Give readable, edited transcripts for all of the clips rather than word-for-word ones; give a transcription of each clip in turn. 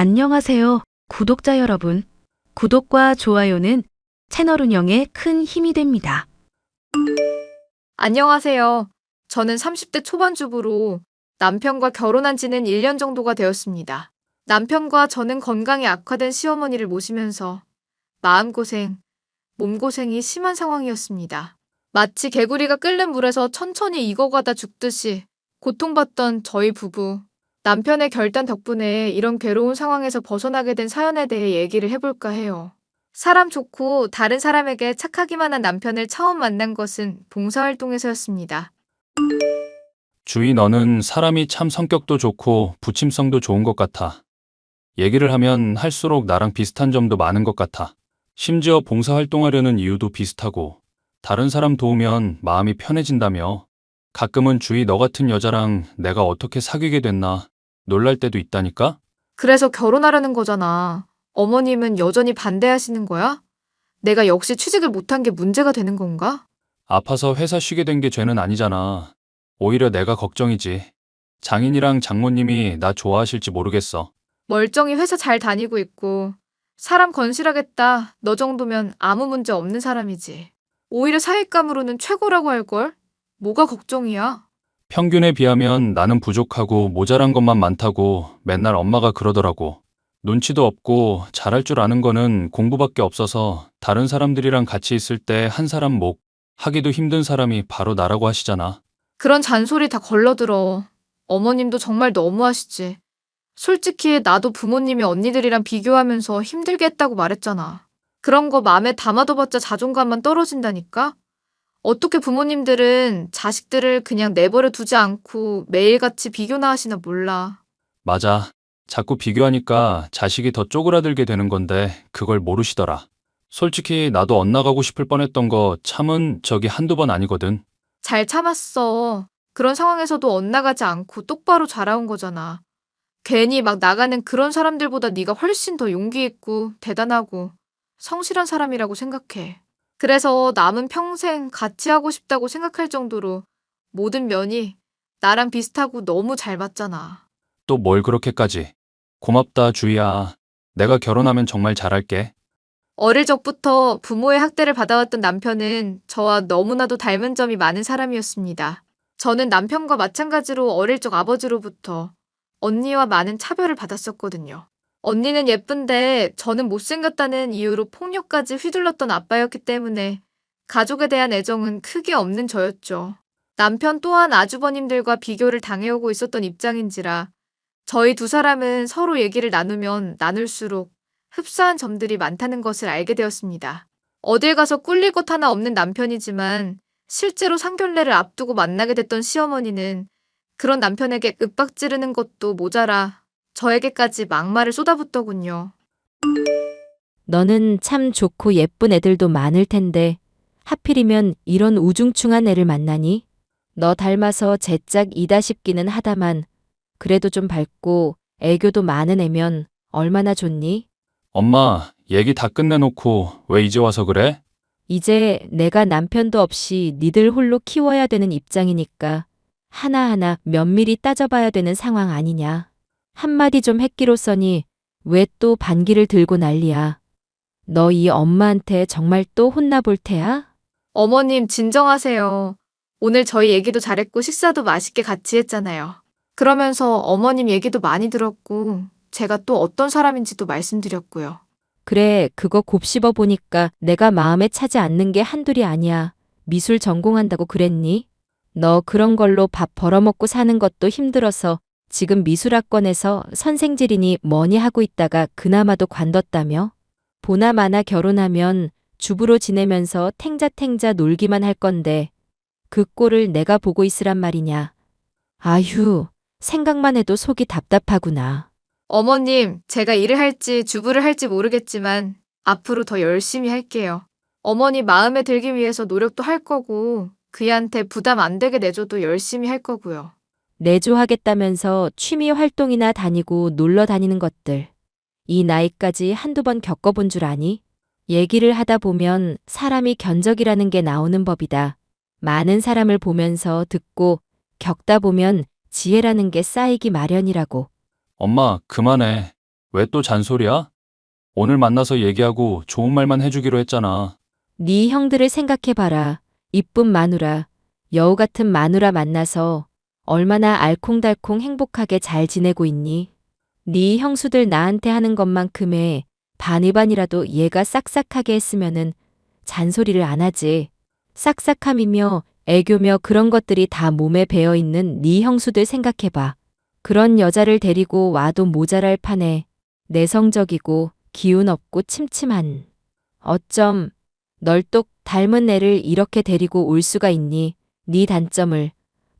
안녕하세요, 구독자 여러분. 구독과 좋아요는 채널 운영에 큰 힘이 됩니다. 안녕하세요. 저는 30대 초반 주부로 남편과 결혼한 지는 1년 정도가 되었습니다. 남편과 저는 건강이 악화된 시어머니를 모시면서 마음고생, 몸고생이 심한 상황이었습니다. 마치 개구리가 끓는 물에서 천천히 익어가다 죽듯이 고통받던 저희 부부. 남편의 결단 덕분에 이런 괴로운 상황에서 벗어나게 된 사연에 대해 얘기를 해볼까 해요. 사람 좋고 다른 사람에게 착하기만 한 남편을 처음 만난 것은 봉사활동에서였습니다. 주희, 너는 사람이 참 성격도 좋고 부침성도 좋은 것 같아. 얘기를 하면 할수록 나랑 비슷한 점도 많은 것 같아. 심지어 봉사활동하려는 이유도 비슷하고, 다른 사람 도우면 마음이 편해진다며. 가끔은 주희, 너 같은 여자랑 내가 어떻게 사귀게 됐나 놀랄 때도 있다니까? 그래서 결혼하려는 거잖아. 어머님은 여전히 반대하시는 거야? 내가 역시 취직을 못한 게 문제가 되는 건가? 아파서 회사 쉬게 된 게 죄는 아니잖아. 오히려 내가 걱정이지. 장인이랑 장모님이 나 좋아하실지 모르겠어. 멀쩡히 회사 잘 다니고 있고 사람 건실하겠다. 너 정도면 아무 문제 없는 사람이지. 오히려 사윗감으로는 최고라고 할걸? 뭐가 걱정이야? 평균에 비하면 나는 부족하고 모자란 것만 많다고 맨날 엄마가 그러더라고. 눈치도 없고 잘할 줄 아는 거는 공부밖에 없어서 다른 사람들이랑 같이 있을 때 한 사람 목 하기도 힘든 사람이 바로 나라고 하시잖아. 그런 잔소리 다 걸러들어. 어머님도 정말 너무하시지. 솔직히 나도 부모님이 언니들이랑 비교하면서 힘들게 했다고 말했잖아. 그런 거 마음에 담아둬봤자 자존감만 떨어진다니까? 어떻게 부모님들은 자식들을 그냥 내버려 두지 않고 매일같이 비교나 하시나 몰라. 맞아. 자꾸 비교하니까 자식이 더 쪼그라들게 되는 건데 그걸 모르시더라. 솔직히 나도 엇나가고 싶을 뻔했던 거 참은 적이 한두 번 아니거든. 잘 참았어. 그런 상황에서도 엇나가지 않고 똑바로 자라온 거잖아. 괜히 막 나가는 그런 사람들보다 네가 훨씬 더 용기 있고 대단하고 성실한 사람이라고 생각해. 그래서 남은 평생 같이 하고 싶다고 생각할 정도로 모든 면이 나랑 비슷하고 너무 잘 맞잖아. 또 뭘 그렇게까지. 고맙다, 주희야. 내가 결혼하면 정말 잘할게. 어릴 적부터 부모의 학대를 받아왔던 남편은 저와 너무나도 닮은 점이 많은 사람이었습니다. 저는 남편과 마찬가지로 어릴 적 아버지로부터 언니와 많은 차별을 받았었거든요. 언니는 예쁜데 저는 못생겼다는 이유로 폭력까지 휘둘렀던 아빠였기 때문에 가족에 대한 애정은 크게 없는 저였죠. 남편 또한 아주버님들과 비교를 당해오고 있었던 입장인지라 저희 두 사람은 서로 얘기를 나누면 나눌수록 흡사한 점들이 많다는 것을 알게 되었습니다. 어딜 가서 꿀릴 것 하나 없는 남편이지만 실제로 상견례를 앞두고 만나게 됐던 시어머니는 그런 남편에게 윽박지르는 것도 모자라 저에게까지 막말을 쏟아붓더군요. 너는 참 좋고 예쁜 애들도 많을 텐데 하필이면 이런 우중충한 애를 만나니? 너 닮아서 제짝이다 싶기는 하다만 그래도 좀 밝고 애교도 많은 애면 얼마나 좋니? 엄마, 얘기 다 끝내놓고 왜 이제 와서 그래? 이제 내가 남편도 없이 니들 홀로 키워야 되는 입장이니까 하나하나 면밀히 따져봐야 되는 상황 아니냐. 한마디 좀 했기로써니 왜 또 반기를 들고 난리야. 너 이 엄마한테 정말 또 혼나볼 테야? 어머님 진정하세요. 오늘 저희 얘기도 잘했고 식사도 맛있게 같이 했잖아요. 그러면서 어머님 얘기도 많이 들었고 제가 또 어떤 사람인지도 말씀드렸고요. 그래, 그거 곱씹어 보니까 내가 마음에 차지 않는 게 한둘이 아니야. 미술 전공한다고 그랬니? 너 그런 걸로 밥 벌어먹고 사는 것도 힘들어서 지금 미술학원에서 선생질이니 뭐니 하고 있다가 그나마도 관뒀다며? 보나마나 결혼하면 주부로 지내면서 탱자탱자 놀기만 할 건데 그 꼴을 내가 보고 있으란 말이냐. 아휴, 생각만 해도 속이 답답하구나. 어머님, 제가 일을 할지 주부를 할지 모르겠지만 앞으로 더 열심히 할게요. 어머니 마음에 들기 위해서 노력도 할 거고 그이한테 부담 안 되게 내줘도 열심히 할 거고요. 내조하겠다면서 취미 활동이나 다니고 놀러 다니는 것들. 이 나이까지 한두 번 겪어본 줄 아니? 얘기를 하다 보면 사람이 견적이라는 게 나오는 법이다. 많은 사람을 보면서 듣고 겪다 보면 지혜라는 게 쌓이기 마련이라고. 엄마, 그만해. 왜 또 잔소리야? 오늘 만나서 얘기하고 좋은 말만 해주기로 했잖아. 네 형들을 생각해봐라. 이쁜 마누라, 여우 같은 마누라 만나서 얼마나 알콩달콩 행복하게 잘 지내고 있니? 네 형수들 나한테 하는 것만큼의 반이반이라도 얘가 싹싹하게 했으면은 잔소리를 안 하지. 싹싹함이며 애교며 그런 것들이 다 몸에 배어 있는 네 형수들 생각해봐. 그런 여자를 데리고 와도 모자랄 판에 내성적이고 기운 없고 침침한. 어쩜 널 똑 닮은 애를 이렇게 데리고 올 수가 있니? 네 단점을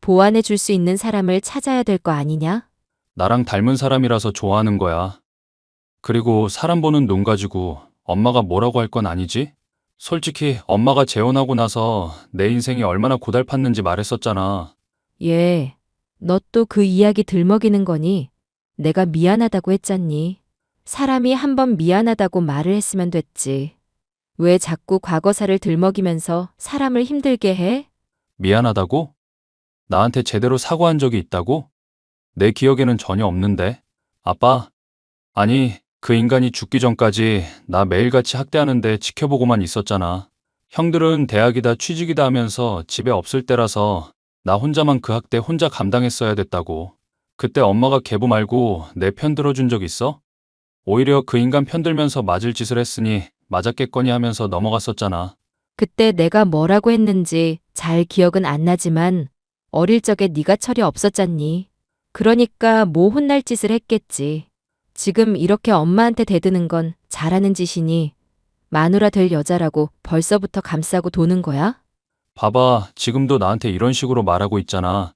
보완해 줄 수 있는 사람을 찾아야 될 거 아니냐? 나랑 닮은 사람이라서 좋아하는 거야. 그리고 사람 보는 눈 가지고 엄마가 뭐라고 할 건 아니지? 솔직히 엄마가 재혼하고 나서 내 인생이 얼마나 고달팠는지 말했었잖아. 예, 너 또 그 이야기 들먹이는 거니? 내가 미안하다고 했잖니. 사람이 한번 미안하다고 말을 했으면 됐지. 왜 자꾸 과거사를 들먹이면서 사람을 힘들게 해? 미안하다고? 나한테 제대로 사과한 적이 있다고? 내 기억에는 전혀 없는데. 아빠, 아니, 그 인간이 죽기 전까지 나 매일같이 학대하는데 지켜보고만 있었잖아. 형들은 대학이다 취직이다 하면서 집에 없을 때라서 나 혼자만 그 학대 혼자 감당했어야 됐다고. 그때 엄마가 계부 말고 내 편 들어준 적 있어? 오히려 그 인간 편 들면서 맞을 짓을 했으니 맞았겠거니 하면서 넘어갔었잖아. 그때 내가 뭐라고 했는지 잘 기억은 안 나지만 어릴 적에 네가 철이 없었잖니. 그러니까 뭐 혼날 짓을 했겠지. 지금 이렇게 엄마한테 대드는 건 잘하는 짓이니 마누라 될 여자라고 벌써부터 감싸고 도는 거야? 봐봐, 지금도 나한테 이런 식으로 말하고 있잖아.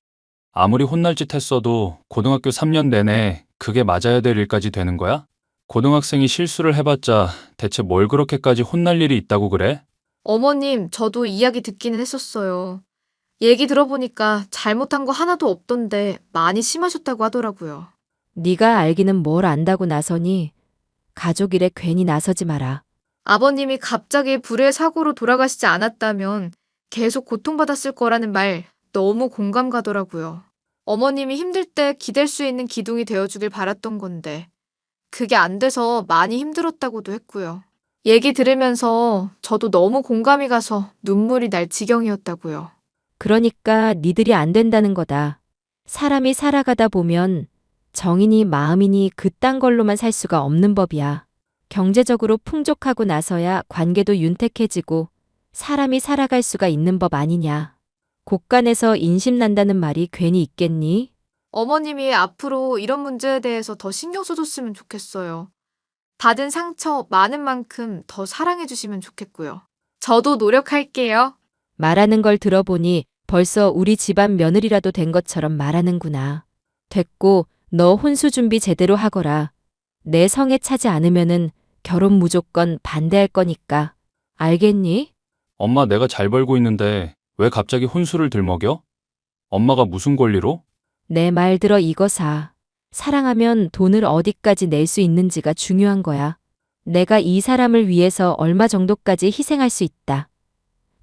아무리 혼날 짓 했어도 고등학교 3년 내내 그게 맞아야 될 일까지 되는 거야? 고등학생이 실수를 해봤자 대체 뭘 그렇게까지 혼날 일이 있다고 그래? 어머님, 저도 이야기 듣기는 했었어요. 얘기 들어보니까 잘못한 거 하나도 없던데 많이 심하셨다고 하더라고요. 네가 알기는 뭘 안다고 나서니 가족 일에 괜히 나서지 마라. 아버님이 갑자기 불의 사고로 돌아가시지 않았다면 계속 고통받았을 거라는 말 너무 공감 가더라고요. 어머님이 힘들 때 기댈 수 있는 기둥이 되어주길 바랐던 건데 그게 안 돼서 많이 힘들었다고도 했고요. 얘기 들으면서 저도 너무 공감이 가서 눈물이 날 지경이었다고요. 그러니까 니들이 안 된다는 거다. 사람이 살아가다 보면 정이니 마음이니 그딴 걸로만 살 수가 없는 법이야. 경제적으로 풍족하고 나서야 관계도 윤택해지고 사람이 살아갈 수가 있는 법 아니냐. 곳간에서 인심 난다는 말이 괜히 있겠니? 어머님이 앞으로 이런 문제에 대해서 더 신경 써줬으면 좋겠어요. 받은 상처 많은 만큼 더 사랑해주시면 좋겠고요. 저도 노력할게요. 말하는 걸 들어보니 벌써 우리 집안 며느리라도 된 것처럼 말하는구나. 됐고 너 혼수 준비 제대로 하거라. 내 성에 차지 않으면은 결혼 무조건 반대할 거니까. 알겠니? 엄마 내가 잘 벌고 있는데 왜 갑자기 혼수를 들먹여? 엄마가 무슨 권리로? 내 말 들어 이거 사. 사랑하면 돈을 어디까지 낼 수 있는지가 중요한 거야. 내가 이 사람을 위해서 얼마 정도까지 희생할 수 있다.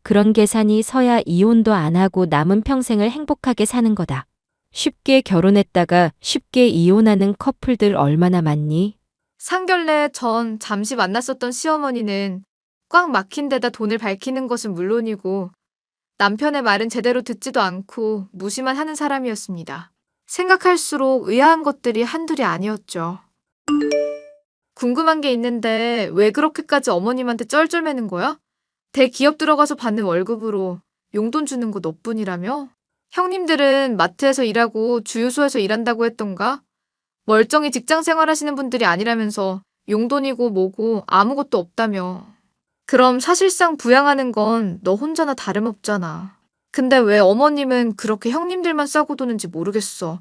그런 계산이 서야 이혼도 안 하고 남은 평생을 행복하게 사는 거다. 쉽게 결혼했다가 쉽게 이혼하는 커플들 얼마나 많니? 상견례 전 잠시 만났었던 시어머니는 꽉 막힌 데다 돈을 밝히는 것은 물론이고 남편의 말은 제대로 듣지도 않고 무시만 하는 사람이었습니다. 생각할수록 의아한 것들이 한둘이 아니었죠. 궁금한 게 있는데 왜 그렇게까지 어머님한테 쩔쩔매는 거야? 대기업 들어가서 받는 월급으로 용돈 주는 거 너뿐이라며? 형님들은 마트에서 일하고 주유소에서 일한다고 했던가? 멀쩡히 직장 생활하시는 분들이 아니라면서 용돈이고 뭐고 아무것도 없다며. 그럼 사실상 부양하는 건 너 혼자나 다름없잖아. 근데 왜 어머님은 그렇게 형님들만 싸고 도는지 모르겠어.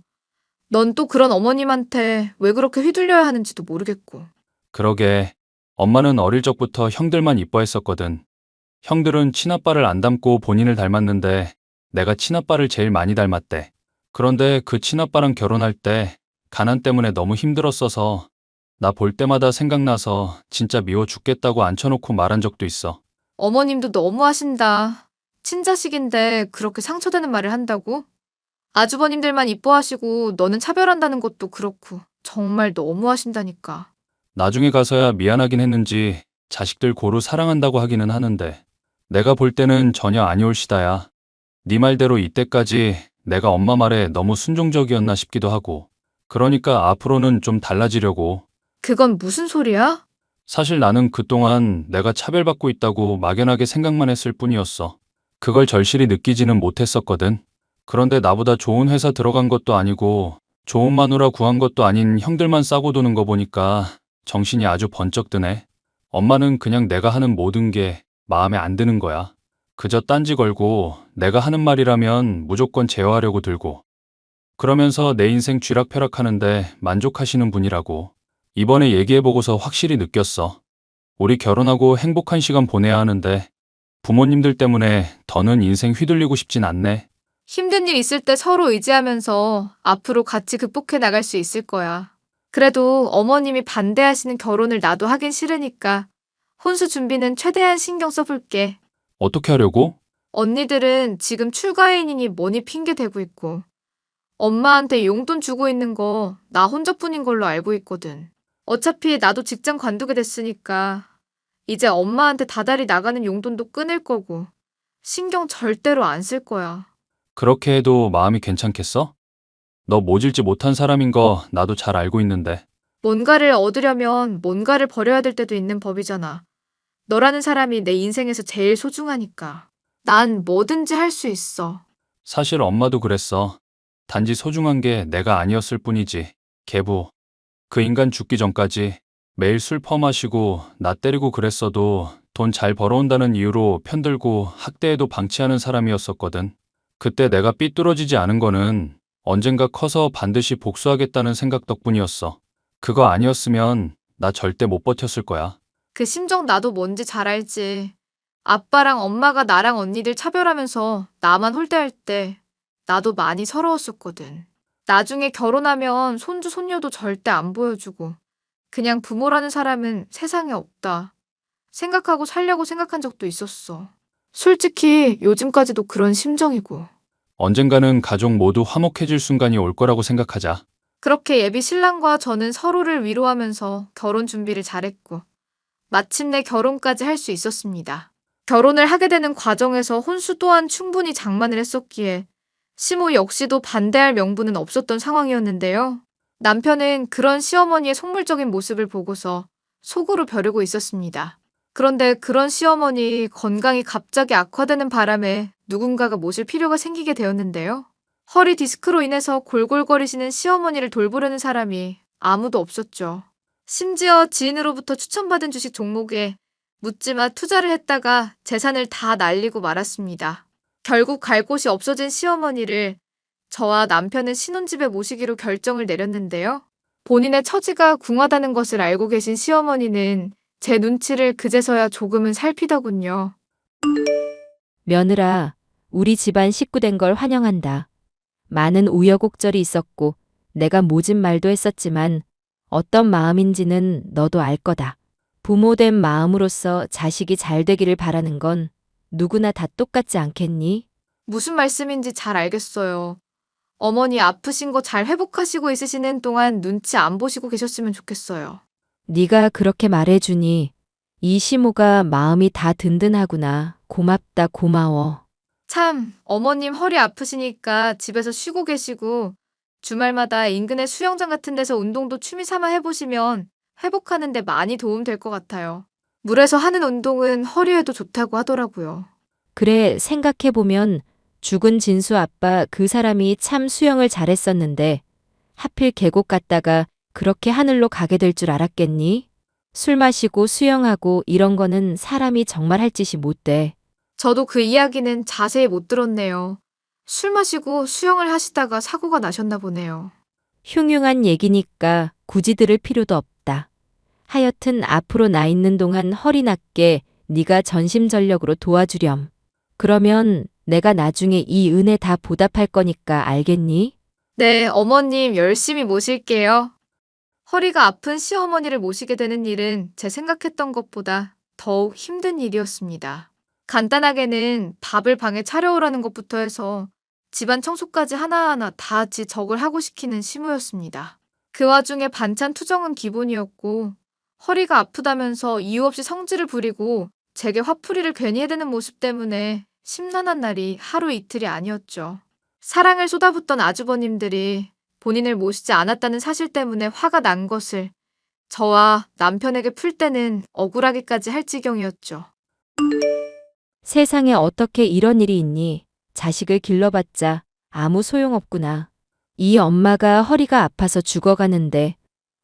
넌 또 그런 어머님한테 왜 그렇게 휘둘려야 하는지도 모르겠고. 그러게, 엄마는 어릴 적부터 형들만 이뻐했었거든. 형들은 친아빠를 안 닮고 본인을 닮았는데 내가 친아빠를 제일 많이 닮았대. 그런데 그 친아빠랑 결혼할 때 가난 때문에 너무 힘들었어서 나 볼 때마다 생각나서 진짜 미워 죽겠다고 앉혀놓고 말한 적도 있어. 어머님도 너무하신다. 친자식인데 그렇게 상처되는 말을 한다고? 아주버님들만 이뻐하시고 너는 차별한다는 것도 그렇고 정말 너무하신다니까. 나중에 가서야 미안하긴 했는지 자식들 고루 사랑한다고 하기는 하는데 내가 볼 때는 전혀 아니올시다야. 네 말대로 이때까지 내가 엄마 말에 너무 순종적이었나 싶기도 하고. 그러니까 앞으로는 좀 달라지려고. 그건 무슨 소리야? 사실 나는 그동안 내가 차별받고 있다고 막연하게 생각만 했을 뿐이었어. 그걸 절실히 느끼지는 못했었거든. 그런데 나보다 좋은 회사 들어간 것도 아니고 좋은 마누라 구한 것도 아닌 형들만 싸고 도는 거 보니까 정신이 아주 번쩍 드네. 엄마는 그냥 내가 하는 모든 게 마음에 안 드는 거야. 그저 딴지 걸고 내가 하는 말이라면 무조건 제어하려고 들고. 그러면서 내 인생 쥐락펴락하는데 만족하시는 분이라고. 이번에 얘기해보고서 확실히 느꼈어. 우리 결혼하고 행복한 시간 보내야 하는데 부모님들 때문에 더는 인생 휘둘리고 싶진 않네. 힘든 일 있을 때 서로 의지하면서 앞으로 같이 극복해 나갈 수 있을 거야. 그래도 어머님이 반대하시는 결혼을 나도 하긴 싫으니까 혼수 준비는 최대한 신경 써볼게. 어떻게 하려고? 언니들은 지금 출가인이니 뭐니 핑계 대고 있고 엄마한테 용돈 주고 있는 거 나 혼자뿐인 걸로 알고 있거든. 어차피 나도 직장 관두게 됐으니까 이제 엄마한테 다달이 나가는 용돈도 끊을 거고 신경 절대로 안 쓸 거야. 그렇게 해도 마음이 괜찮겠어? 너 모질지 못한 사람인 거 나도 잘 알고 있는데. 뭔가를 얻으려면 뭔가를 버려야 될 때도 있는 법이잖아. 너라는 사람이 내 인생에서 제일 소중하니까. 난 뭐든지 할 수 있어. 사실 엄마도 그랬어. 단지 소중한 게 내가 아니었을 뿐이지. 계부. 그 인간 죽기 전까지 매일 술 퍼마시고 나 때리고 그랬어도 돈 잘 벌어온다는 이유로 편들고 학대해도 방치하는 사람이었었거든. 그때 내가 삐뚤어지지 않은 거는 언젠가 커서 반드시 복수하겠다는 생각 덕분이었어. 그거 아니었으면 나 절대 못 버텼을 거야. 그 심정 나도 뭔지 잘 알지. 아빠랑 엄마가 나랑 언니들 차별하면서 나만 홀대할 때 나도 많이 서러웠었거든. 나중에 결혼하면 손주 손녀도 절대 안 보여주고 그냥 부모라는 사람은 세상에 없다 생각하고 살려고 생각한 적도 있었어. 솔직히 요즘까지도 그런 심정이고. 언젠가는 가족 모두 화목해질 순간이 올 거라고 생각하자. 그렇게 예비 신랑과 저는 서로를 위로하면서 결혼 준비를 잘했고 마침내 결혼까지 할 수 있었습니다. 결혼을 하게 되는 과정에서 혼수 또한 충분히 장만을 했었기에 시모 역시도 반대할 명분은 없었던 상황이었는데요. 남편은 그런 시어머니의 속물적인 모습을 보고서 속으로 벼르고 있었습니다. 그런데 그런 시어머니 건강이 갑자기 악화되는 바람에 누군가가 모실 필요가 생기게 되었는데요. 허리 디스크로 인해서 골골거리시는 시어머니를 돌보려는 사람이 아무도 없었죠. 심지어 지인으로부터 추천받은 주식 종목에 묻지마 투자를 했다가 재산을 다 날리고 말았습니다. 결국 갈 곳이 없어진 시어머니를 저와 남편은 신혼집에 모시기로 결정을 내렸는데요. 본인의 처지가 궁하다는 것을 알고 계신 시어머니는 제 눈치를 그제서야 조금은 살피더군요. 며느라, 우리 집안 식구 된 걸 환영한다. 많은 우여곡절이 있었고 내가 모진 말도 했었지만 어떤 마음인지는 너도 알 거다. 부모된 마음으로서 자식이 잘 되기를 바라는 건 누구나 다 똑같지 않겠니? 무슨 말씀인지 잘 알겠어요. 어머니 아프신 거 잘 회복하시고 있으시는 동안 눈치 안 보시고 계셨으면 좋겠어요. 네가 그렇게 말해주니 이 시모가 마음이 다 든든하구나. 고맙다, 고마워. 참, 어머님 허리 아프시니까 집에서 쉬고 계시고 주말마다 인근의 수영장 같은 데서 운동도 취미 삼아 해보시면 회복하는 데 많이 도움 될 것 같아요. 물에서 하는 운동은 허리에도 좋다고 하더라고요. 그래, 생각해보면 죽은 진수 아빠 그 사람이 참 수영을 잘했었는데 하필 계곡 갔다가 그렇게 하늘로 가게 될 줄 알았겠니? 술 마시고 수영하고 이런 거는 사람이 정말 할 짓이 못 돼. 저도 그 이야기는 자세히 못 들었네요. 술 마시고 수영을 하시다가 사고가 나셨나 보네요. 흉흉한 얘기니까 굳이 들을 필요도 없다. 하여튼 앞으로 나 있는 동안 허리 낫게 네가 전심전력으로 도와주렴. 그러면 내가 나중에 이 은혜 다 보답할 거니까 알겠니? 네, 어머님 열심히 모실게요. 허리가 아픈 시어머니를 모시게 되는 일은 제 생각했던 것보다 더욱 힘든 일이었습니다. 간단하게는 밥을 방에 차려오라는 것부터 해서 집안 청소까지 하나하나 다 지적을 하고 시키는 시무였습니다. 그 와중에 반찬 투정은 기본이었고 허리가 아프다면서 이유 없이 성질을 부리고 제게 화풀이를 괜히 해대는 모습 때문에 심란한 날이 하루 이틀이 아니었죠. 사랑을 쏟아붓던 아주버님들이 본인을 모시지 않았다는 사실 때문에 화가 난 것을 저와 남편에게 풀 때는 억울하기까지 할 지경이었죠. 세상에 어떻게 이런 일이 있니? 자식을 길러봤자 아무 소용없구나. 이 엄마가 허리가 아파서 죽어가는데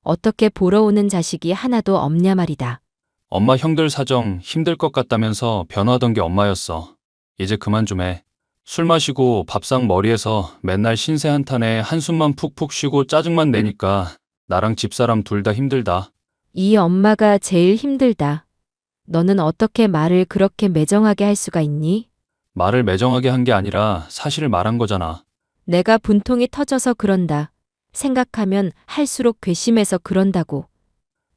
어떻게 보러 오는 자식이 하나도 없냐 말이다. 엄마 형들 사정 힘들 것 같다면서 변호하던 게 엄마였어. 이제 그만 좀 해. 술 마시고 밥상 머리에서 맨날 신세 한탄에 한숨만 푹푹 쉬고 짜증만 내니까 나랑 집사람 둘 다 힘들다. 이 엄마가 제일 힘들다. 너는 어떻게 말을 그렇게 매정하게 할 수가 있니? 말을 매정하게 한 게 아니라 사실을 말한 거잖아. 내가 분통이 터져서 그런다. 생각하면 할수록 괘씸해서 그런다고.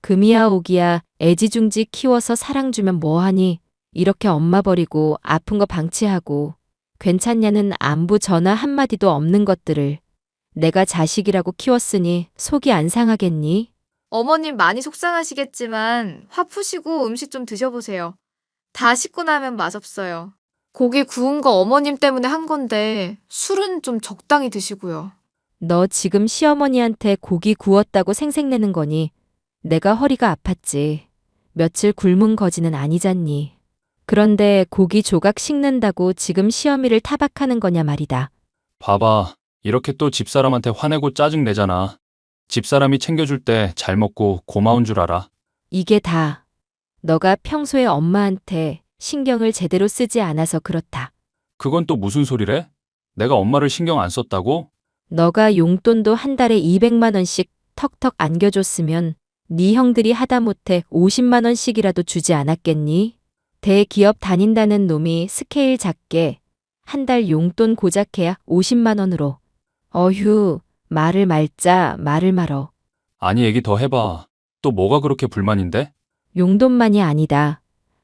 금이야 오기야 애지중지 키워서 사랑 주면 뭐하니? 이렇게 엄마 버리고 아픈 거 방치하고 괜찮냐는 안부 전화 한마디도 없는 것들을 내가 자식이라고 키웠으니 속이 안 상하겠니? 어머님 많이 속상하시겠지만 화 푸시고 음식 좀 드셔보세요. 다 식고 나면 맛없어요. 고기 구운 거 어머님 때문에 한 건데 술은 좀 적당히 드시고요. 너 지금 시어머니한테 고기 구웠다고 생색내는 거니? 내가 허리가 아팠지. 며칠 굶은 거지는 아니잖니. 그런데 고기 조각 식는다고 지금 시어미를 타박하는 거냐 말이다. 봐봐. 이렇게 또 집사람한테 화내고 짜증 내잖아. 집사람이 챙겨줄 때 잘 먹고 고마운 줄 알아. 이게 다 너가 평소에 엄마한테 신경을 제대로 쓰지 않아서 그렇다. 그건 또 무슨 소리래? 내가 엄마를 신경 안 썼다고? 너가 용돈도 한 달에 200만 원씩 턱턱 안겨줬으면 네 형들이 하다못해 50만 원씩이라도 주지 않았겠니? 대기업 다닌다는 놈이 스케일 작게 한 달 용돈 고작해야 50만 원으로. 어휴, 말을 말을 말어. 아니 얘기 더 해봐. 또 뭐가 그렇게 불만인데? 용돈만이 아니다.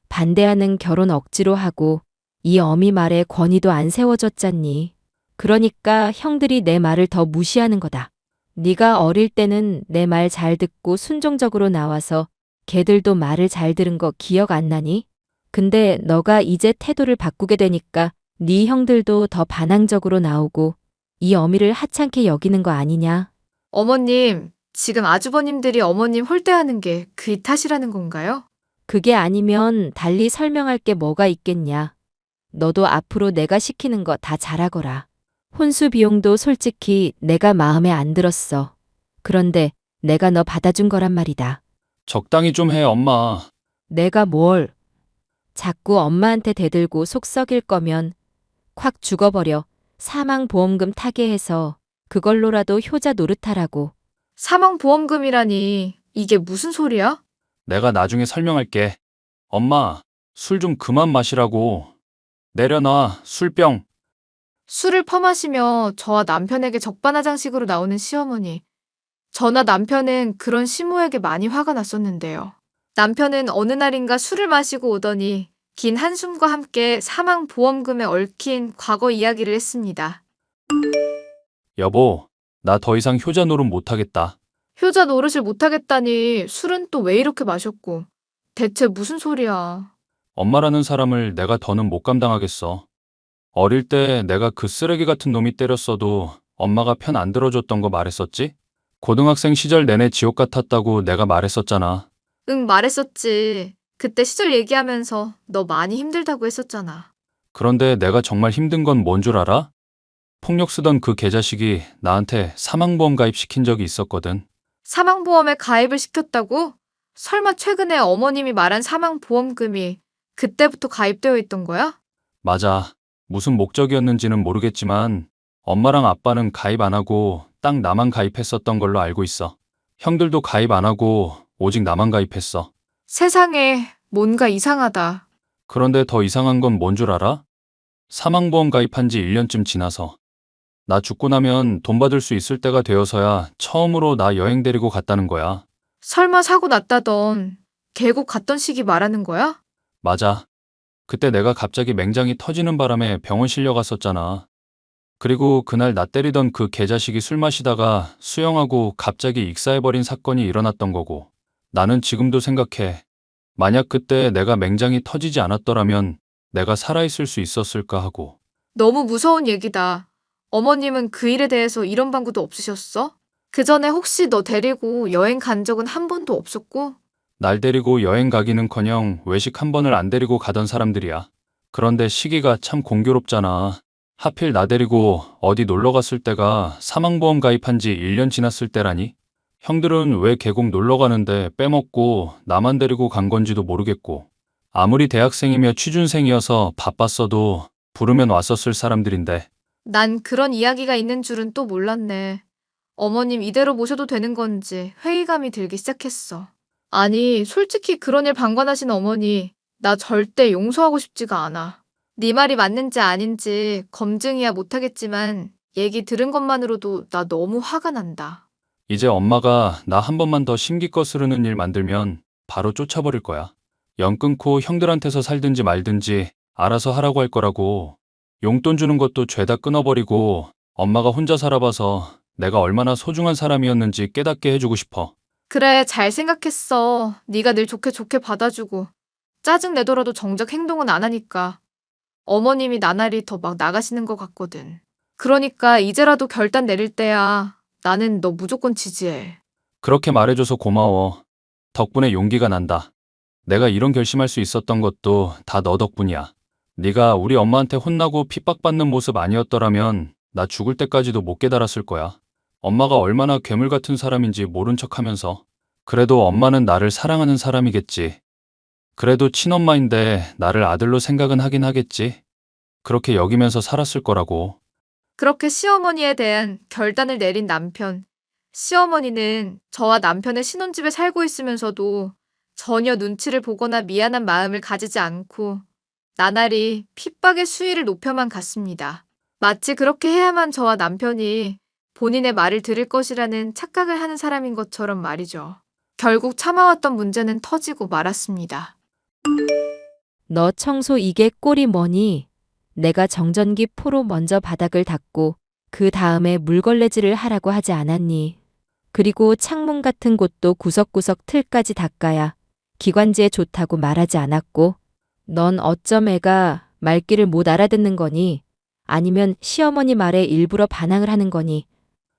반대하는 결혼 억지로 하고 이 어미 말에 권위도 안 세워졌잖니. 그러니까 형들이 내 말을 더 무시하는 거다. 네가 어릴 때는 내 말 잘 듣고 순종적으로 나와서 걔들도 말을 잘 들은 거 기억 안 나니? 근데 너가 이제 태도를 바꾸게 되니까 네 형들도 더 반항적으로 나오고 이 어미를 하찮게 여기는 거 아니냐? 어머님, 지금 아주버님들이 어머님 홀대하는 게 그 탓이라는 건가요? 그게 아니면 달리 설명할 게 뭐가 있겠냐. 너도 앞으로 내가 시키는 거 다 잘하거라. 혼수 비용도 솔직히 내가 마음에 안 들었어. 그런데 내가 너 받아준 거란 말이다. 적당히 좀 해, 엄마. 내가 뭘? 자꾸 엄마한테 대들고 속 썩일 거면 콱 죽어버려. 사망보험금 타게 해서 그걸로라도 효자 노릇하라고. 사망보험금이라니 이게 무슨 소리야? 내가 나중에 설명할게. 엄마, 술 좀 그만 마시라고. 내려놔, 술병. 술을 퍼마시며 저와 남편에게 적반하장식으로 나오는 시어머니. 저나 남편은 그런 시모에게 많이 화가 났었는데요. 남편은 어느 날인가 술을 마시고 오더니 긴 한숨과 함께 사망보험금에 얽힌 과거 이야기를 했습니다. 여보, 나 더 이상 효자 노릇 못하겠다. 효자 노릇을 못하겠다니 술은 또 왜 이렇게 마셨고. 대체 무슨 소리야. 엄마라는 사람을 내가 더는 못 감당하겠어. 어릴 때 내가 그 쓰레기 같은 놈이 때렸어도 엄마가 편 안 들어줬던 거 말했었지? 고등학생 시절 내내 지옥 같았다고 내가 말했었잖아. 응, 말했었지. 그때 시절 얘기하면서 너 많이 힘들다고 했었잖아. 그런데 내가 정말 힘든 건 뭔 줄 알아? 폭력 쓰던 그 개자식이 나한테 사망보험 가입시킨 적이 있었거든. 사망보험에 가입을 시켰다고? 설마 최근에 어머님이 말한 사망보험금이 그때부터 가입되어 있던 거야? 맞아. 무슨 목적이었는지는 모르겠지만 엄마랑 아빠는 가입 안 하고 딱 나만 가입했었던 걸로 알고 있어. 형들도 가입 안 하고 오직 나만 가입했어. 세상에 뭔가 이상하다. 그런데 더 이상한 건 뭔 줄 알아? 사망보험 가입한 지 1년쯤 지나서 나 죽고 나면 돈 받을 수 있을 때가 되어서야 처음으로 나 여행 데리고 갔다는 거야. 설마 사고 났다던 계곡 갔던 시기 말하는 거야? 맞아. 그때 내가 갑자기 맹장이 터지는 바람에 병원 실려갔었잖아. 그리고 그날 나 때리던 그 개자식이 술 마시다가 수영하고 갑자기 익사해버린 사건이 일어났던 거고. 나는 지금도 생각해. 만약 그때 내가 맹장이 터지지 않았더라면 내가 살아있을 수 있었을까 하고. 너무 무서운 얘기다. 어머님은 그 일에 대해서 이런 방구도 없으셨어? 그 전에 혹시 너 데리고 여행 간 적은 한 번도 없었고? 날 데리고 여행 가기는커녕 외식 한 번을 안 데리고 가던 사람들이야. 그런데 시기가 참 공교롭잖아. 하필 나 데리고 어디 놀러 갔을 때가 사망보험 가입한 지 1년 지났을 때라니? 형들은 왜 계곡 놀러 가는데 빼먹고 나만 데리고 간 건지도 모르겠고. 아무리 대학생이며 취준생이어서 바빴어도 부르면 왔었을 사람들인데. 난 그런 이야기가 있는 줄은 또 몰랐네. 어머님 이대로 모셔도 되는 건지 회의감이 들기 시작했어. 아니, 솔직히 그런 일 방관하신 어머니, 나 절대 용서하고 싶지가 않아. 네 말이 맞는지 아닌지 검증이야 못하겠지만 얘기 들은 것만으로도 나 너무 화가 난다. 이제 엄마가 나 한 번만 더 심기 거스르는 일 만들면 바로 쫓아버릴 거야. 연 끊고 형들한테서 살든지 말든지 알아서 하라고 할 거라고. 용돈 주는 것도 죄다 끊어버리고 엄마가 혼자 살아봐서 내가 얼마나 소중한 사람이었는지 깨닫게 해주고 싶어. 그래, 잘 생각했어. 네가 늘 좋게 좋게 받아주고 짜증 내더라도 정작 행동은 안 하니까 어머님이 나날이 더 막 나가시는 것 같거든. 그러니까 이제라도 결단 내릴 때야. 나는 너 무조건 지지해. 그렇게 말해줘서 고마워. 덕분에 용기가 난다. 내가 이런 결심할 수 있었던 것도 다 너 덕분이야. 네가 우리 엄마한테 혼나고 핍박받는 모습 아니었더라면 나 죽을 때까지도 못 깨달았을 거야. 엄마가 얼마나 괴물 같은 사람인지 모른 척하면서. 그래도 엄마는 나를 사랑하는 사람이겠지. 그래도 친엄마인데 나를 아들로 생각은 하긴 하겠지. 그렇게 여기면서 살았을 거라고. 그렇게 시어머니에 대한 결단을 내린 남편. 시어머니는 저와 남편의 신혼집에 살고 있으면서도 전혀 눈치를 보거나 미안한 마음을 가지지 않고 나날이 핍박의 수위를 높여만 갔습니다. 마치 그렇게 해야만 저와 남편이 본인의 말을 들을 것이라는 착각을 하는 사람인 것처럼 말이죠. 결국 참아왔던 문제는 터지고 말았습니다. 너 청소 이게 꼴이 뭐니? 내가 정전기 포로 먼저 바닥을 닦고 그 다음에 물걸레질을 하라고 하지 않았니? 그리고 창문 같은 곳도 구석구석 틀까지 닦아야 기관지에 좋다고 말하지 않았고? 넌 어쩜 애가 말귀를 못 알아듣는 거니? 아니면 시어머니 말에 일부러 반항을 하는 거니?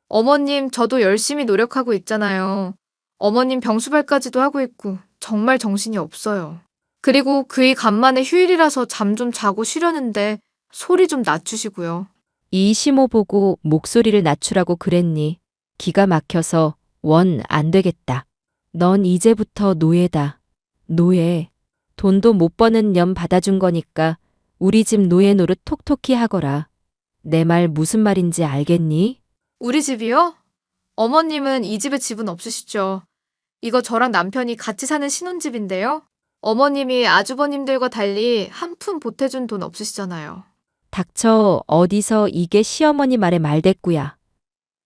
어머님, 저도 열심히 노력하고 있잖아요. 어머님 병수발까지도 하고 있고 정말 정신이 없어요. 그리고 그이 간만에 휴일이라서 잠 좀 자고 쉬려는데 소리 좀 낮추시고요. 이 시모 보고 목소리를 낮추라고 그랬니? 기가 막혀서 원 안 되겠다. 넌 이제부터 노예다. 노예. 돈도 못 버는 년 받아준 거니까 우리 집 노예 노릇 톡톡히 하거라. 내 말 무슨 말인지 알겠니? 우리 집이요? 어머님은 이 집에 집은 없으시죠? 이거 저랑 남편이 같이 사는 신혼집인데요. 어머님이 아주버님들과 달리 한 푼 보태준 돈 없으시잖아요. 닥쳐. 어디서 이게 시어머니 말에 말대꾸야.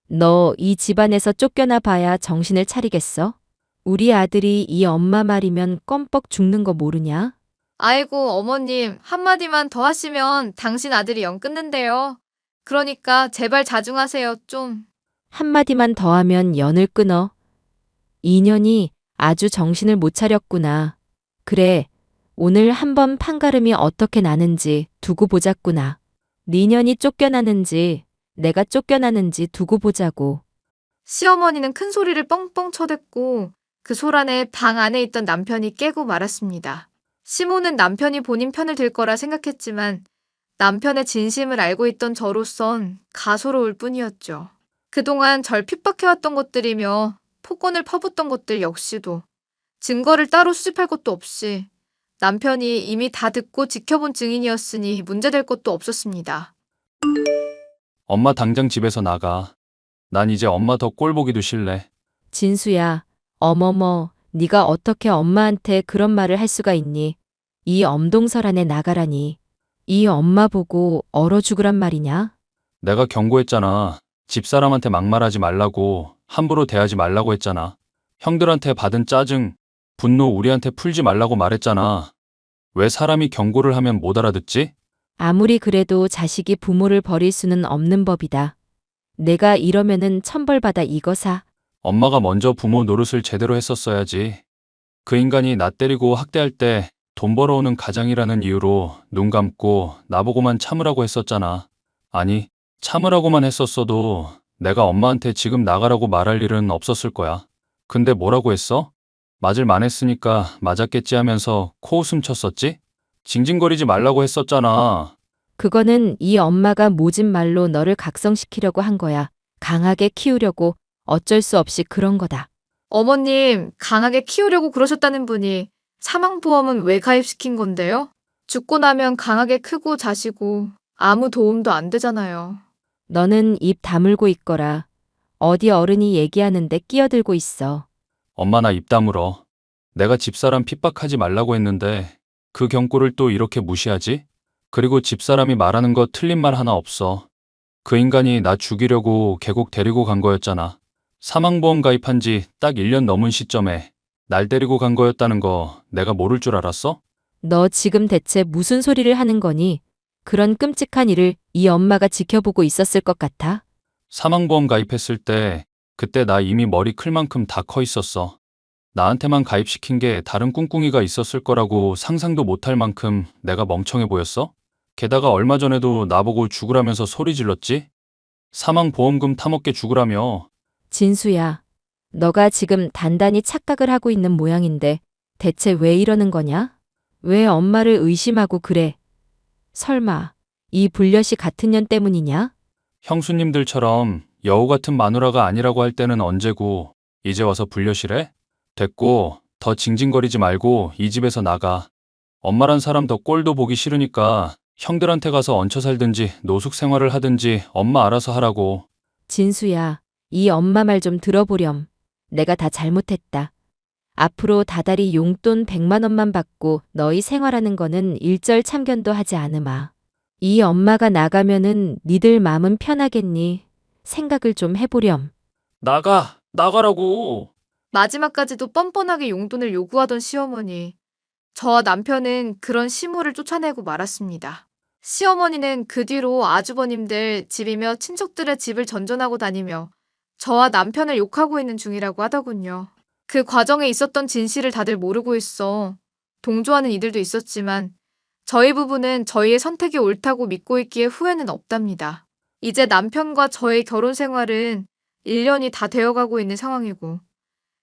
너 이 집안에서 쫓겨나 봐야 정신을 차리겠어? 우리 아들이 이 엄마 말이면 껌뻑 죽는 거 모르냐? 아이고, 어머님, 한마디만 더 하시면 당신 아들이 영 끊는데요. 그러니까 제발 자중하세요, 좀. 한마디만 더 하면 연을 끊어. 인연이 아주 정신을 못 차렸구나. 그래, 오늘 한번 판가름이 어떻게 나는지 두고 보자꾸나. 네 년이 쫓겨나는지 내가 쫓겨나는지 두고 보자고. 시어머니는 큰 소리를 뻥뻥 쳐댔고 그 소란에 방 안에 있던 남편이 깨고 말았습니다. 시모는 남편이 본인 편을 들 거라 생각했지만 남편의 진심을 알고 있던 저로선 가소로울 뿐이었죠. 그동안 절 핍박해왔던 것들이며 폭언을 퍼붓던 것들 역시도 증거를 따로 수집할 것도 없이 남편이 이미 다 듣고 지켜본 증인이었으니 문제될 것도 없었습니다. 엄마 당장 집에서 나가. 난 이제 엄마 더 꼴 보기도 싫네. 진수야, 어머머, 네가 어떻게 엄마한테 그런 말을 할 수가 있니? 이 엄동설 안에 나가라니. 이 엄마 보고 얼어 죽으란 말이냐? 내가 경고했잖아. 집사람한테 막말하지 말라고, 함부로 대하지 말라고 했잖아. 형들한테 받은 짜증, 분노 우리한테 풀지 말라고 말했잖아. 왜 사람이 경고를 하면 못 알아듣지? 아무리 그래도 자식이 부모를 버릴 수는 없는 법이다. 내가 이러면은 천벌받아 이거 사. 엄마가 먼저 부모 노릇을 제대로 했었어야지. 그 인간이 나 때리고 학대할 때 돈 벌어오는 가장이라는 이유로 눈 감고 나보고만 참으라고 했었잖아. 아니, 참으라고만 했었어도 내가 엄마한테 지금 나가라고 말할 일은 없었을 거야. 근데 뭐라고 했어? 맞을 만했으니까 맞았겠지 하면서 코웃음 쳤었지? 징징거리지 말라고 했었잖아. 그거는 이 엄마가 모진 말로 너를 각성시키려고 한 거야. 강하게 키우려고 어쩔 수 없이 그런 거다. 어머님, 강하게 키우려고 그러셨다는 분이 사망보험은 왜 가입시킨 건데요? 죽고 나면 강하게 크고 자시고 아무 도움도 안 되잖아요. 너는 입 다물고 있거라. 어디 어른이 얘기하는데 끼어들고 있어. 엄마 나 입 다물어. 내가 집사람 핍박하지 말라고 했는데 그 경고를 또 이렇게 무시하지? 그리고 집사람이 말하는 거 틀린 말 하나 없어. 그 인간이 나 죽이려고 계곡 데리고 간 거였잖아. 사망보험 가입한 지 딱 1년 넘은 시점에 날 데리고 간 거였다는 거 내가 모를 줄 알았어? 너 지금 대체 무슨 소리를 하는 거니? 그런 끔찍한 일을 이 엄마가 지켜보고 있었을 것 같아? 사망보험 가입했을 때 그때 나 이미 머리 클 만큼 다 커 있었어. 나한테만 가입시킨 게 다른 꿍꿍이가 있었을 거라고 상상도 못할 만큼 내가 멍청해 보였어? 게다가 얼마 전에도 나보고 죽으라면서 소리 질렀지? 사망보험금 타먹게 죽으라며. 진수야, 너가 지금 단단히 착각을 하고 있는 모양인데 대체 왜 이러는 거냐? 왜 엄마를 의심하고 그래? 설마 이 불려시 같은 년 때문이냐? 형수님들처럼 여우 같은 마누라가 아니라고 할 때는 언제고 이제 와서 불려시래? 됐고 더 징징거리지 말고 이 집에서 나가. 엄마란 사람 더 꼴도 보기 싫으니까 형들한테 가서 얹혀 살든지 노숙 생활을 하든지 엄마 알아서 하라고. 진수야, 이 엄마 말 좀 들어보렴. 내가 다 잘못했다. 앞으로 다달이 용돈 100만 원만 받고 너희 생활하는 거는 일절 참견도 하지 않으마. 이 엄마가 나가면은 니들 마음은 편하겠니? 생각을 좀 해보렴. 나가라고. 마지막까지도 뻔뻔하게 용돈을 요구하던 시어머니. 저와 남편은 그런 시모를 쫓아내고 말았습니다. 시어머니는 그 뒤로 아주버님들 집이며 친척들의 집을 전전하고 다니며 저와 남편을 욕하고 있는 중이라고 하더군요. 그 과정에 있었던 진실을 다들 모르고 있어 동조하는 이들도 있었지만 저희 부부는 저희의 선택이 옳다고 믿고 있기에 후회는 없답니다. 이제 남편과 저의 결혼 생활은 1년이 다 되어가고 있는 상황이고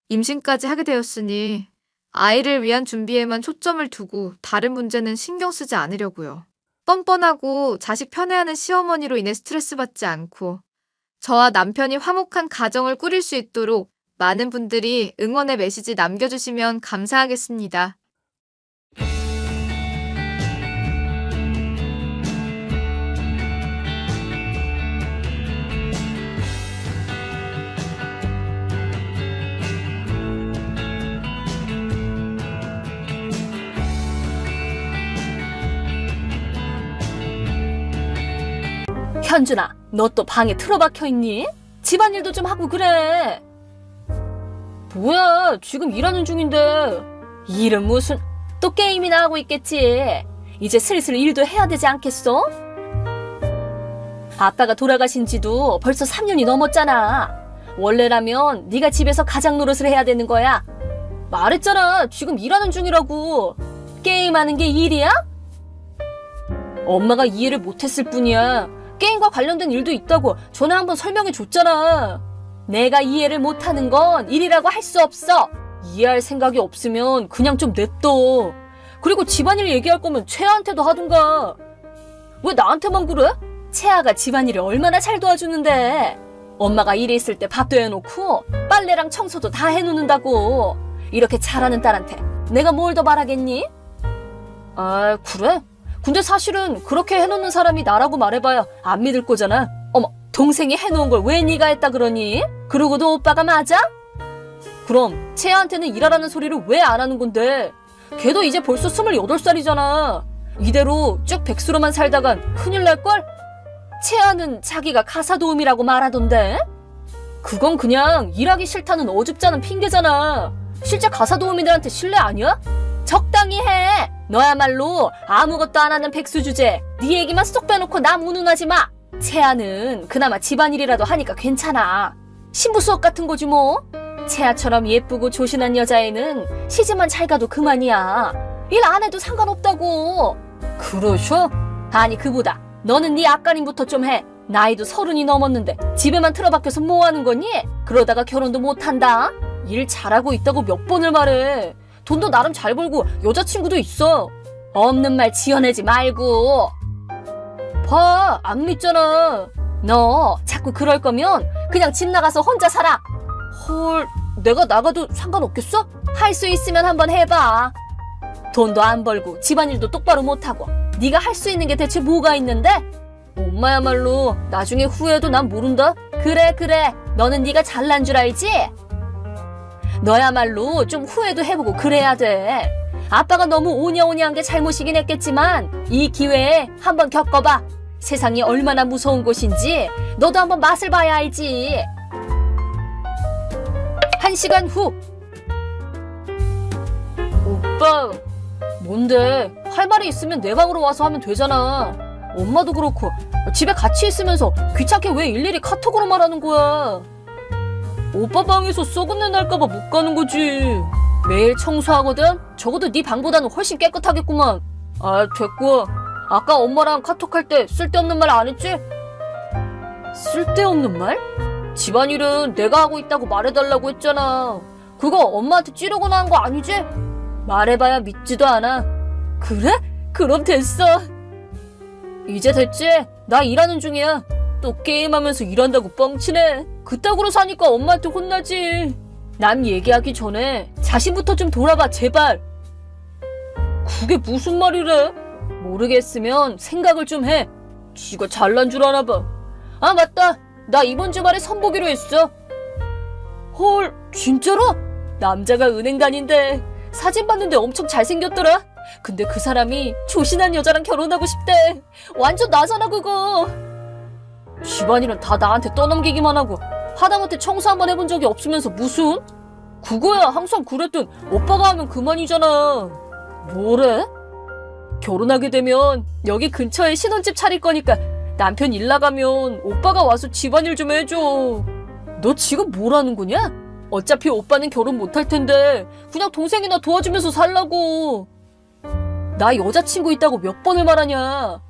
임신까지 하게 되었으니 아이를 위한 준비에만 초점을 두고 다른 문제는 신경 쓰지 않으려고요. 뻔뻔하고 자식 편애하는 시어머니로 인해 스트레스 받지 않고 저와 남편이 화목한 가정을 꾸릴 수 있도록 많은 분들이 응원의 메시지 남겨주시면 감사하겠습니다. 현준아, 너 또 방에 틀어박혀 있니? 집안일도 좀 하고 그래. 뭐야, 지금 일하는 중인데. 일은 무슨, 또 게임이나 하고 있겠지. 이제 슬슬 일도 해야 되지 않겠어? 아빠가 돌아가신 지도 벌써 3년이 넘었잖아. 원래라면 네가 집에서 가장 노릇을 해야 되는 거야. 말했잖아, 지금 일하는 중이라고. 게임하는 게 일이야? 엄마가 이해를 못했을 뿐이야. 게임과 관련된 일도 있다고 전에 한번 설명해 줬잖아. 내가 이해를 못하는 건 일이라고 할 수 없어. 이해할 생각이 없으면 그냥 좀 냅둬. 그리고 집안일 얘기할 거면 채아한테도 하든가. 왜 나한테만 그래? 채아가 집안일을 얼마나 잘 도와주는데. 엄마가 일에 있을 때 밥도 해놓고 빨래랑 청소도 다 해놓는다고. 이렇게 잘하는 딸한테 내가 뭘 더 바라겠니? 아, 그래? 근데 사실은 그렇게 해놓는 사람이 나라고 말해봐야 안 믿을 거잖아. 어머, 동생이 해놓은 걸 왜 네가 했다 그러니? 그러고도 오빠가 맞아? 그럼 채아한테는 일하라는 소리를 왜 안 하는 건데? 걔도 이제 벌써 28살이잖아. 이대로 쭉 백수로만 살다간 큰일 날걸? 채아는 자기가 가사 도우미라고 말하던데? 그건 그냥 일하기 싫다는 어줍잖은 핑계잖아. 실제 가사 도우미들한테 신뢰 아니야? 적당히 해. 너야말로 아무것도 안 하는 백수 주제. 네 얘기만 쏙 빼놓고 남 운운하지 마. 채아는 그나마 집안일이라도 하니까 괜찮아. 신부 수업 같은 거지 뭐. 채아처럼 예쁘고 조신한 여자애는 시집만 잘 가도 그만이야. 일 안 해도 상관없다고. 그러셔? 아니 그보다 너는 네 앞가림부터 좀 해. 나이도 30이 넘었는데 집에만 틀어박혀서 뭐 하는 거니? 그러다가 결혼도 못한다. 일 잘하고 있다고 몇 번을 말해. 돈도 나름 잘 벌고 여자친구도 있어. 없는 말 지어내지 말고. 봐, 안 믿잖아. 너 자꾸 그럴 거면 그냥 집 나가서 혼자 살아. 헐, 내가 나가도 상관없겠어? 할 수 있으면 한번 해봐. 돈도 안 벌고 집안일도 똑바로 못하고 네가 할 수 있는 게 대체 뭐가 있는데? 엄마야말로 나중에 후회도 난 모른다. 그래 너는 네가 잘난 줄 알지? 너야말로 좀 후회도 해보고 그래야 돼. 아빠가 너무 오냐오냐한 게 잘못이긴 했겠지만 이 기회에 한번 겪어봐. 세상이 얼마나 무서운 곳인지 너도 한번 맛을 봐야 알지. 1시간 후. 오빠, 뭔데? 할 말이 있으면 내 방으로 와서 하면 되잖아. 엄마도 그렇고 집에 같이 있으면서 귀찮게 왜 일일이 카톡으로 말하는 거야? 오빠 방에서 썩은 내 날까봐 못 가는 거지. 매일 청소하거든? 적어도 네 방보다는 훨씬 깨끗하겠구만. 아, 됐고. 아까 엄마랑 카톡할 때 쓸데없는 말 안 했지? 쓸데없는 말? 집안일은 내가 하고 있다고 말해달라고 했잖아. 그거 엄마한테 찌르거나 한 거 아니지? 말해봐야 믿지도 않아. 그래? 그럼 됐어. 이제 됐지? 나 일하는 중이야. 또 게임하면서 일한다고 뻥치네. 그따구로 사니까 엄마한테 혼나지. 남 얘기하기 전에 자신부터 좀 돌아봐, 제발. 그게 무슨 말이래? 모르겠으면 생각을 좀 해. 지가 잘난 줄 아나 봐. 아, 맞다. 나 이번 주말에 선보기로 했어. 헐, 진짜로? 남자가 은행 다닌대. 사진 봤는데 엄청 잘생겼더라. 근데 그 사람이 조신한 여자랑 결혼하고 싶대. 완전 나잖아 그거. 집안일은 다 나한테 떠넘기기만 하고 하다못해 청소 한번 해본 적이 없으면서 무슨? 그거야 항상 그랬던 오빠가 하면 그만이잖아. 뭐래? 결혼하게 되면 여기 근처에 신혼집 차릴 거니까 남편 일 나가면 오빠가 와서 집안일 좀 해줘. 너 지금 뭐라는 거냐? 어차피 오빠는 결혼 못할 텐데 그냥 동생이나 도와주면서 살라고. 나 여자친구 있다고 몇 번을 말하냐.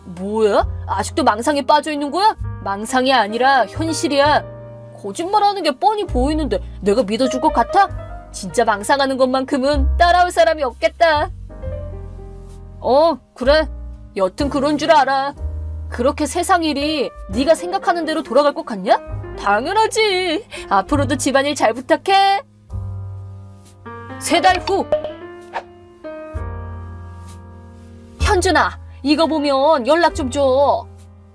뭐야? 아직도 망상에 빠져 있는 거야? 망상이 아니라 현실이야. 거짓말하는 게 뻔히 보이는데 내가 믿어줄 것 같아? 진짜 망상하는 것만큼은 따라올 사람이 없겠다. 그래. 여튼 그런 줄 알아. 그렇게 세상 일이 네가 생각하는 대로 돌아갈 것 같냐? 당연하지. 앞으로도 집안일 잘 부탁해. 3달 후. 현준아, 이거 보면 연락 좀 줘.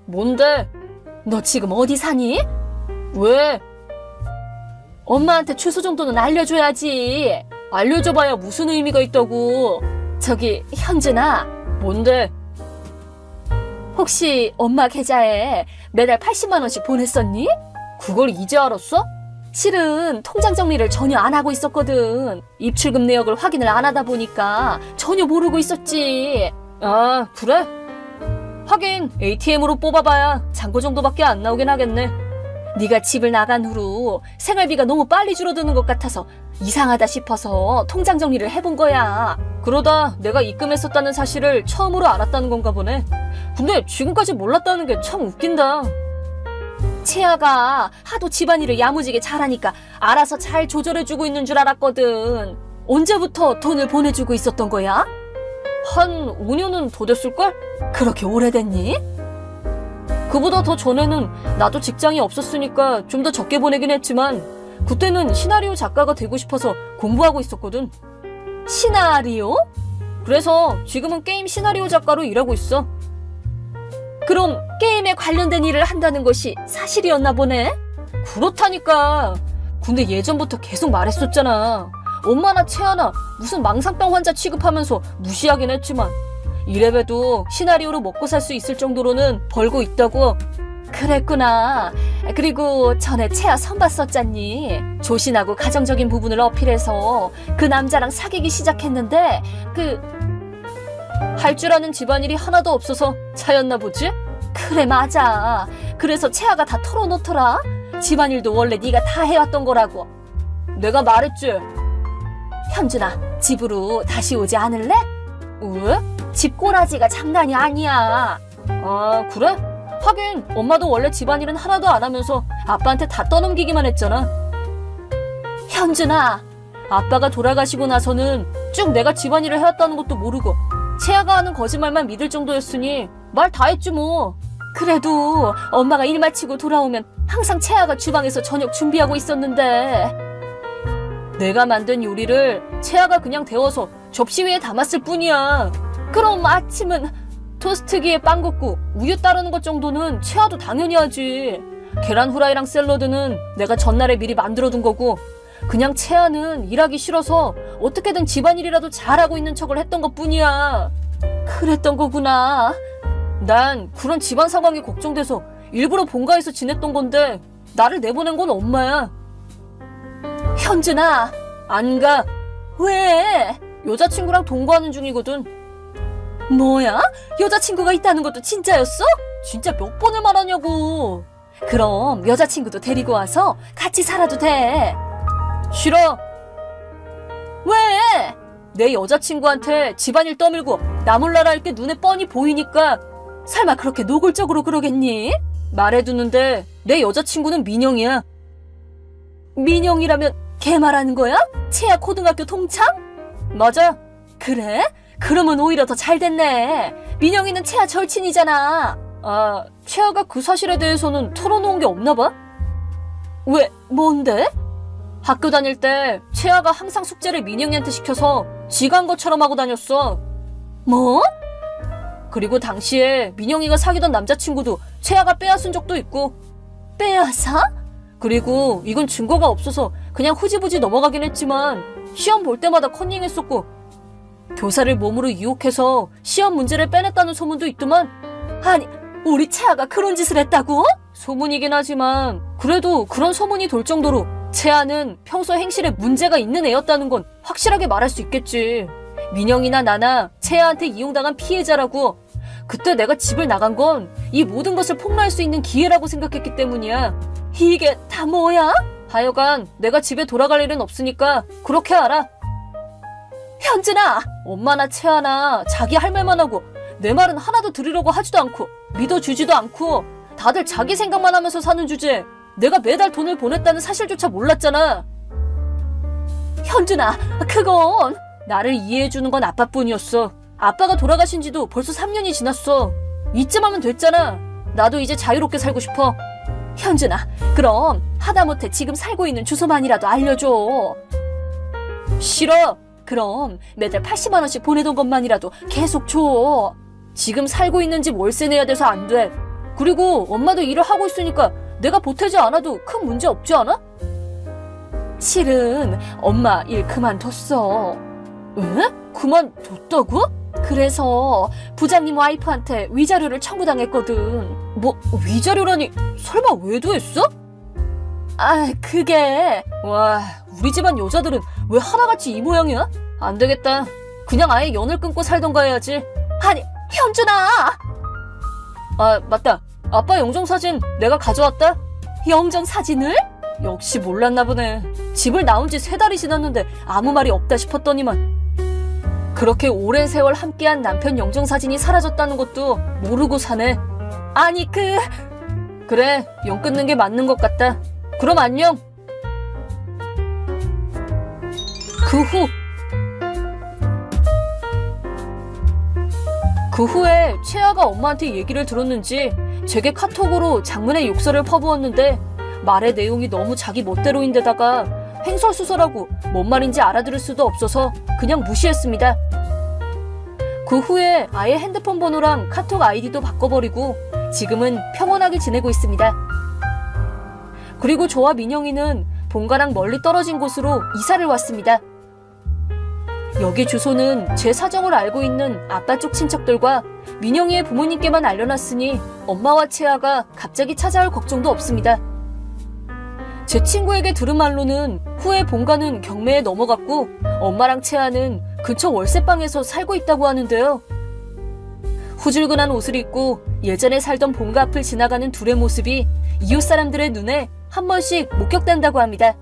뭔데? 너 지금 어디 사니? 왜? 엄마한테 주소 정도는 알려줘야지. 알려줘봐야 무슨 의미가 있다고. 저기 현준아. 뭔데? 혹시 엄마 계좌에 매달 80만 원씩 보냈었니? 그걸 이제 알았어? 실은 통장 정리를 전혀 안 하고 있었거든. 입출금 내역을 확인을 안 하다 보니까 전혀 모르고 있었지. 아, 그래? 하긴 ATM으로 뽑아봐야 잔고 정도밖에 안 나오긴 하겠네. 네가 집을 나간 후로 생활비가 너무 빨리 줄어드는 것 같아서 이상하다 싶어서 통장 정리를 해본 거야. 그러다 내가 입금했었다는 사실을 처음으로 알았다는 건가 보네. 근데 지금까지 몰랐다는 게 참 웃긴다. 채아가 하도 집안일을 야무지게 잘하니까 알아서 잘 조절해주고 있는 줄 알았거든. 언제부터 돈을 보내주고 있었던 거야? 한 5년은 더 됐을걸? 그렇게 오래됐니? 그보다 더 전에는 나도 직장이 없었으니까 좀 더 적게 보내긴 했지만 그때는 시나리오 작가가 되고 싶어서 공부하고 있었거든. 시나리오? 그래서 지금은 게임 시나리오 작가로 일하고 있어. 그럼 게임에 관련된 일을 한다는 것이 사실이었나 보네? 그렇다니까. 근데 예전부터 계속 말했었잖아. 엄마나 채아나 무슨 망상병 환자 취급하면서 무시하긴 했지만 이래봬도 시나리오로 먹고 살 수 있을 정도로는 벌고 있다고. 그랬구나. 그리고 전에 채아 선봤었잖니. 조신하고 가정적인 부분을 어필해서 그 남자랑 사귀기 시작했는데 할 줄 아는 집안일이 하나도 없어서 차였나 보지? 그래, 맞아. 그래서 채아가 다 털어놓더라. 집안일도 원래 네가 다 해왔던 거라고. 내가 말했지. 현준아, 집으로 다시 오지 않을래? 왜? 집 꼬라지가 장난이 아니야. 아, 그래? 하긴 엄마도 원래 집안일은 하나도 안 하면서 아빠한테 다 떠넘기기만 했잖아. 현준아, 아빠가 돌아가시고 나서는 쭉 내가 집안일을 해왔다는 것도 모르고 채아가 하는 거짓말만 믿을 정도였으니 말 다 했지 뭐. 그래도 엄마가 일 마치고 돌아오면 항상 채아가 주방에서 저녁 준비하고 있었는데. 내가 만든 요리를 채아가 그냥 데워서 접시 위에 담았을 뿐이야. 그럼 아침은 토스트기에 빵 굽고 우유 따르는 것 정도는 채아도 당연히 하지. 계란 후라이랑 샐러드는 내가 전날에 미리 만들어둔 거고, 그냥 채아는 일하기 싫어서 어떻게든 집안일이라도 잘하고 있는 척을 했던 것 뿐이야. 그랬던 거구나. 난 그런 집안 상황이 걱정돼서 일부러 본가에서 지냈던 건데 나를 내보낸 건 엄마야. 현준아, 안 가. 왜? 여자친구랑 동거하는 중이거든. 뭐야? 여자친구가 있다는 것도 진짜였어? 진짜 몇 번을 말하냐고. 그럼 여자친구도 데리고 와서 같이 살아도 돼. 싫어. 왜? 내 여자친구한테 집안일 떠밀고 나 몰라라 할 게 눈에 뻔히 보이니까. 설마 그렇게 노골적으로 그러겠니? 말해두는데 내 여자친구는 민영이야. 민영이라면 걔 말하는 거야? 채아 고등학교 동창? 맞아. 그래? 그러면 오히려 더 잘 됐네. 민영이는 채아 절친이잖아. 아, 채아가 그 사실에 대해서는 털어놓은 게 없나 봐? 왜? 뭔데? 학교 다닐 때 채아가 항상 숙제를 민영이한테 시켜서 지가 한 것처럼 하고 다녔어. 뭐? 그리고 당시에 민영이가 사귀던 남자친구도 채아가 빼앗은 적도 있고. 빼앗아? 그리고 이건 증거가 없어서 그냥 흐지부지 넘어가긴 했지만 시험 볼 때마다 컨닝했었고, 교사를 몸으로 유혹해서 시험 문제를 빼냈다는 소문도 있더만. 아니, 우리 채아가 그런 짓을 했다고? 소문이긴 하지만 그래도 그런 소문이 돌 정도로 채아는 평소 행실에 문제가 있는 애였다는 건 확실하게 말할 수 있겠지. 민영이나 나나 채아한테 이용당한 피해자라고. 그때 내가 집을 나간 건 이 모든 것을 폭로할 수 있는 기회라고 생각했기 때문이야. 이게 다 뭐야? 하여간 내가 집에 돌아갈 일은 없으니까 그렇게 알아. 현준아! 엄마나 채아나 자기 할 말만 하고 내 말은 하나도 들으려고 하지도 않고 믿어주지도 않고 다들 자기 생각만 하면서 사는 주제에 내가 매달 돈을 보냈다는 사실조차 몰랐잖아. 현준아, 그건 나를 이해해주는 건 아빠뿐이었어. 아빠가 돌아가신 지도 벌써 3년이 지났어. 이쯤 하면 됐잖아. 나도 이제 자유롭게 살고 싶어. 현준아, 그럼 하다못해 지금 살고 있는 주소만이라도 알려줘. 싫어. 그럼 매달 80만 원씩 보내던 것만이라도 계속 줘. 지금 살고 있는 집 월세 내야 돼서 안 돼. 그리고 엄마도 일을 하고 있으니까 내가 보태지 않아도 큰 문제 없지 않아? 실은 엄마 일 그만뒀어. 에? 그만뒀다고? 그래서 부장님 와이프한테 위자료를 청구당했거든. 뭐 위자료라니? 설마 외도했어? 아, 그게 와, 우리 집안 여자들은 왜 하나같이 이 모양이야? 안 되겠다. 그냥 아예 연을 끊고 살던가 해야지. 아니, 현준아! 아, 맞다. 아빠 영정사진 내가 가져왔다. 영정사진을? 역시 몰랐나 보네. 집을 나온 지 3달이 지났는데 아무 말이 없다 싶었더니만. 그렇게 오랜 세월 함께한 남편 영정사진이 사라졌다는 것도 모르고 사네. 아니, 그래, 영 끊는 게 맞는 것 같다. 그럼 안녕. 그 후에 채아가 엄마한테 얘기를 들었는지 제게 카톡으로 장문의 욕설을 퍼부었는데 말의 내용이 너무 자기 멋대로인데다가 횡설수설하고 뭔 말인지 알아들을 수도 없어서 그냥 무시했습니다. 그 후에 아예 핸드폰 번호랑 카톡 아이디도 바꿔버리고 지금은 평온하게 지내고 있습니다. 그리고 저와 민영이는 본가랑 멀리 떨어진 곳으로 이사를 왔습니다. 여기 주소는 제 사정을 알고 있는 아빠 쪽 친척들과 민영이의 부모님께만 알려놨으니 엄마와 채아가 갑자기 찾아올 걱정도 없습니다. 제 친구에게 들은 말로는 후에 본가는 경매에 넘어갔고 엄마랑 채아는 근처 월세방에서 살고 있다고 하는데요. 후줄근한 옷을 입고 예전에 살던 본가 앞을 지나가는 둘의 모습이 이웃 사람들의 눈에 한 번씩 목격된다고 합니다.